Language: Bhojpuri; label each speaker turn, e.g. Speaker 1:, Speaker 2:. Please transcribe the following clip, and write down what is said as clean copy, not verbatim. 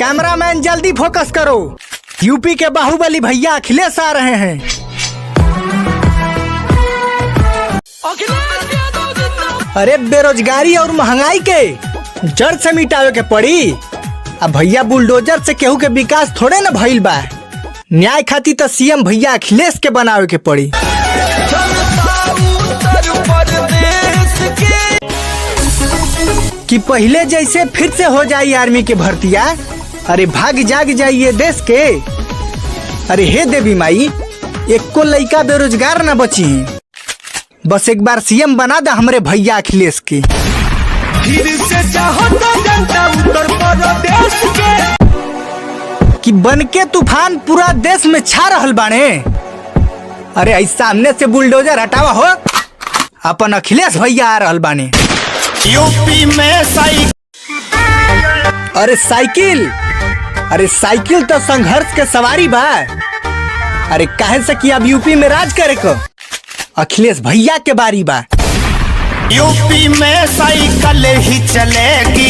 Speaker 1: कैमरामैन जल्दी फोकस करो, यूपी के बाहुबली भैया अखिलेश आ रहे हैं। अरे बेरोजगारी और महंगाई के जड़ से मिटावे के पड़ी। अब भैया बुलडोजर से केहू के विकास थोड़े न भइल बा। न्याय खातिर तो सीएम भैया अखिलेश के बनावे के पड़ी। कि पहले जैसे फिर से हो जाई आर्मी के भर्तिया। अरे भाग जाग जाइए देश के। अरे हे देवी माई, एक को लड़का बेरोजगार न बची। बस एक बार सीएम बना दे हमरे भैया अखिलेश के।
Speaker 2: फिर से चाहता जनता उत्तर प्रदेश के
Speaker 1: कि बनके तूफान पूरा देश में छा रहल बाने। अरे ऐसा सामने से बुलडोजर हटावा हो, अपन अखिलेश भैया आ रहल बाने।
Speaker 2: यूपी में
Speaker 1: अरे साइकिल तो संघर्ष के सवारी बा। अरे काहे से कि अब यूपी में राज करे को अखिलेश भैया के बारी बा।
Speaker 2: यूपी में साइकिल ही चलेगी।